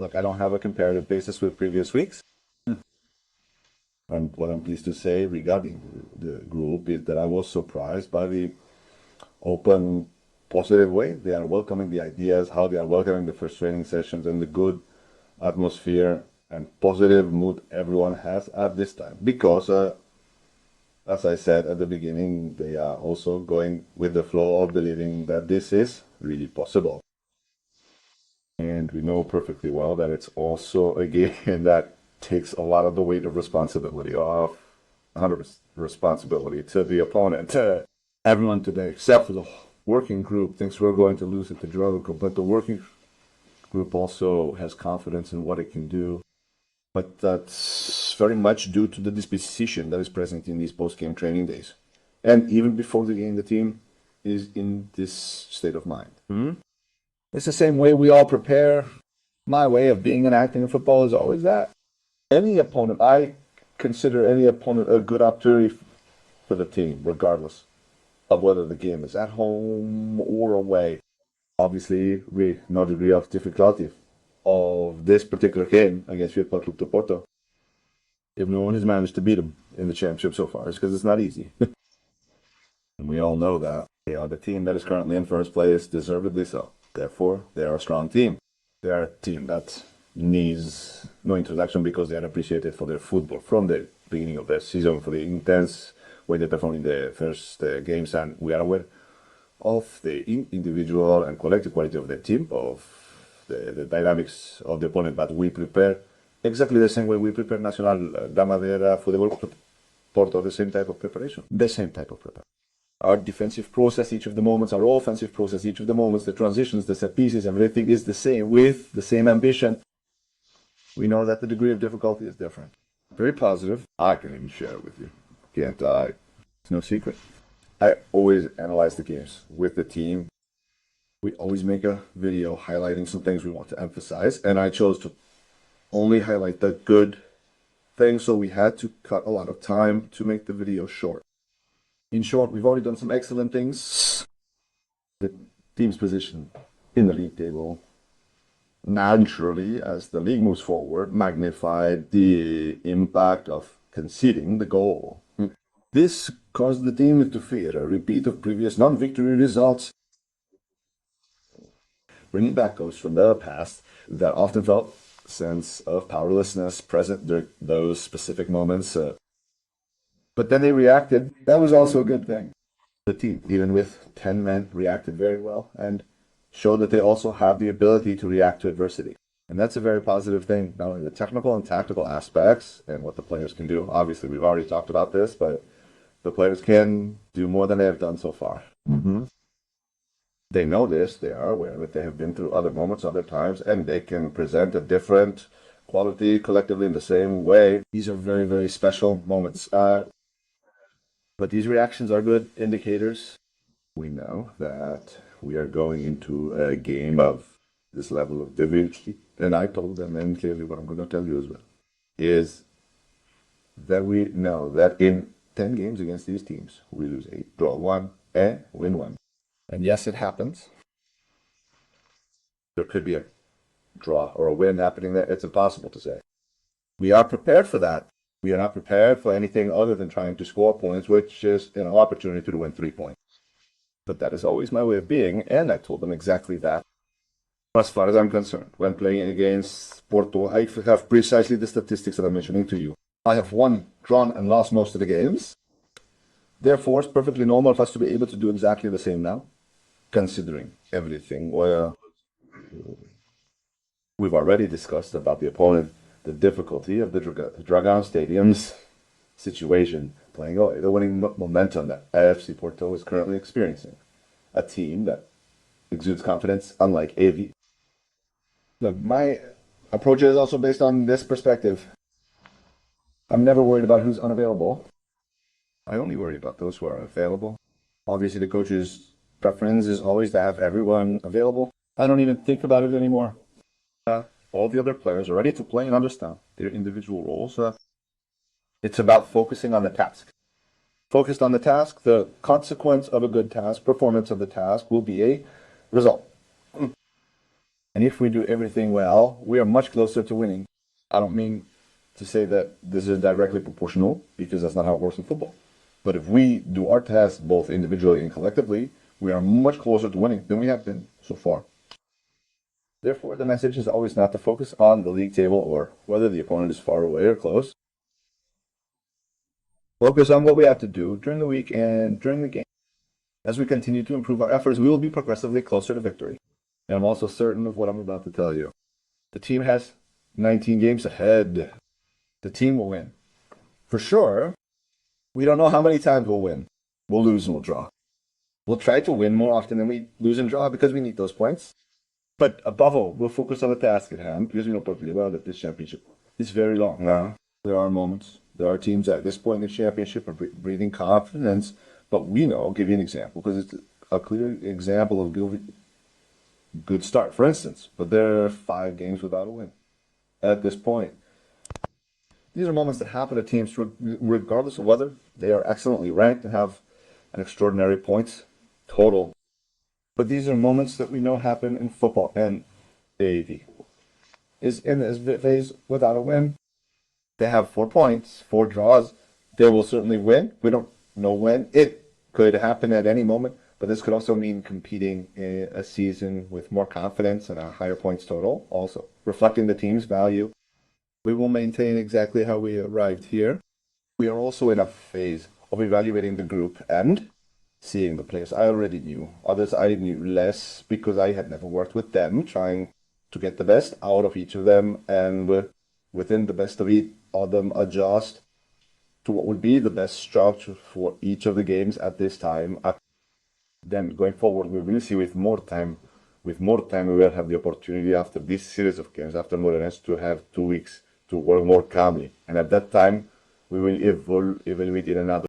look, I don't have a comparative basis with previous weeks. And what I'm pleased to say regarding the group is that I was surprised by the open, positive way they are welcoming the ideas, how they are welcoming the first training sessions, and the good atmosphere and positive mood everyone has at this time. Because, as I said at the beginning, they are also going with the flow of believing that this is really possible. And we know perfectly well that it's also a game that takes a lot of the weight of responsibility off, 100% responsibility to the opponent. Everyone today, except for the working group, thinks we're going to lose it to Jogo, but the working group also has confidence in what it can do. But that's very much due to the disposition that is present in these post-game training days. And even before the game, the team is in this state of mind. It's the same way we all prepare. My way of being and acting in football is always that. Any opponent, I consider any opponent a good opportunity for the team, regardless of whether the game is at home or away. Obviously, with no degree of difficulty of this particular game against Futebol Clube Porto, if no one has managed to beat them in the championship so far, it's because it's not easy. And we all know that they are the team that is currently in first place, deservedly so. Therefore, they are a strong team. They are a team that needs no introduction because they are appreciated for their football from the beginning of the season, for the intense way they performed in the first games, and we are aware of the individual and collective quality of the team, of the dynamics of the opponent, but we prepare exactly the same way we prepare Nacional da Madeira Futebol Clube Porto, the same type of preparation. The same type of preparation. Our defensive process, each of the moments, our offensive process, each of the moments, the transitions, the set pieces, everything is the same, with the same ambition. We know that the degree of difficulty is different. Very positive. I can even share it with you. Can't I? It's no secret. I always analyze the games with the team. We always make a video highlighting some things we want to emphasize, and I chose to only highlight the good things, so we had to cut a lot of time to make the video short. In short, we've already done some excellent things. The team's position in the league table, naturally, as the league moves forward, magnified the impact of conceding the goal. This caused the team to fear a repeat of previous non-victory results, bringing back ghosts from the past that often felt a sense of powerlessness present during those specific moments. But then they reacted. That was also a good thing. The team, even with 10 men, reacted very well and showed that they also have the ability to react to adversity. And that's a very positive thing, not only the technical and tactical aspects and what the players can do. Obviously, we've already talked about this, but the players can do more than they have done so far. They know this, they are aware that they have been through other moments, other times, and they can present a different quality collectively in the same way. These are very, very special moments. But these reactions are good indicators. We know that we are going into a game of this level of difficulty. And I told them, and clearly what I'm going to tell you as well, is that we know that in 10 games against these teams, we lose 8, draw 1, and win 1. And yes, it happens. There could be a draw or a win happening there. It's impossible to say. We are prepared for that. We are not prepared for anything other than trying to score points, which is an opportunity to win 3 points. But that is always my way of being, and I told them exactly that. As far as I'm concerned, when playing against Porto, I have precisely the statistics that I'm mentioning to you. I have won, drawn, and lost most of the games. Therefore, it's perfectly normal for us to be able to do exactly the same now, considering everything. Well, we've already discussed about the opponent, the difficulty of the Dragão Stadium's situation, playing away, the winning momentum that AVS Porto is currently experiencing. A team that exudes confidence, unlike AV. Look, my approach is also based on this perspective. I'm never worried about who's unavailable. I only worry about those who are available. Obviously, the coach's preference is always to have everyone available. I don't even think about it anymore. All the other players are ready to play and understand their individual roles. It's about focusing on the task. Focused on the task, the consequence of a good task, performance of the task, will be a result. And if we do everything well, we are much closer to winning. I don't mean to say that this is directly proportional, because that's not how it works in football. But if we do our tasks both individually and collectively, we are much closer to winning than we have been so far. Therefore, the message is always not to focus on the league table or whether the opponent is far away or close. Focus on what we have to do during the week and during the game. As we continue to improve our efforts, we will be progressively closer to victory. And I'm also certain of what I'm about to tell you. The team has 19 games ahead. The team will win. For sure, we don't know how many times we'll win. We'll lose and we'll draw. We'll try to win more often than we lose and draw because we need those points. But above all, we'll focus on the task at hand because we know perfectly well that this championship is very long. Now, there are moments, there are teams at this point in the championship are breathing confidence, but we know, I'll give you an example because it's a clear example of good start. For instance, but there are 5 games without a win at this point. These are moments that happen to teams regardless of whether they are excellently ranked and have an extraordinary points total. But these are moments that we know happen in football, and 𝗍𝗲 is in this phase without a win. They have 4 points, 4 draws. They will certainly win. We don't know when. It could happen at any moment, but this could also mean competing in a season with more confidence and a higher points total, also reflecting the team's value. We will maintain exactly how we arrived here. We are also in a phase of evaluating the group and seeing the players I already knew. Others I knew less because I had never worked with them, trying to get the best out of each of them and within the best of them adjust to what would be the best structure for each of the games at this time. Then going forward, we will see with more time we will have the opportunity after this series of games, after Morenés, to have 2 weeks to work more calmly. And at that time, we will evaluate in another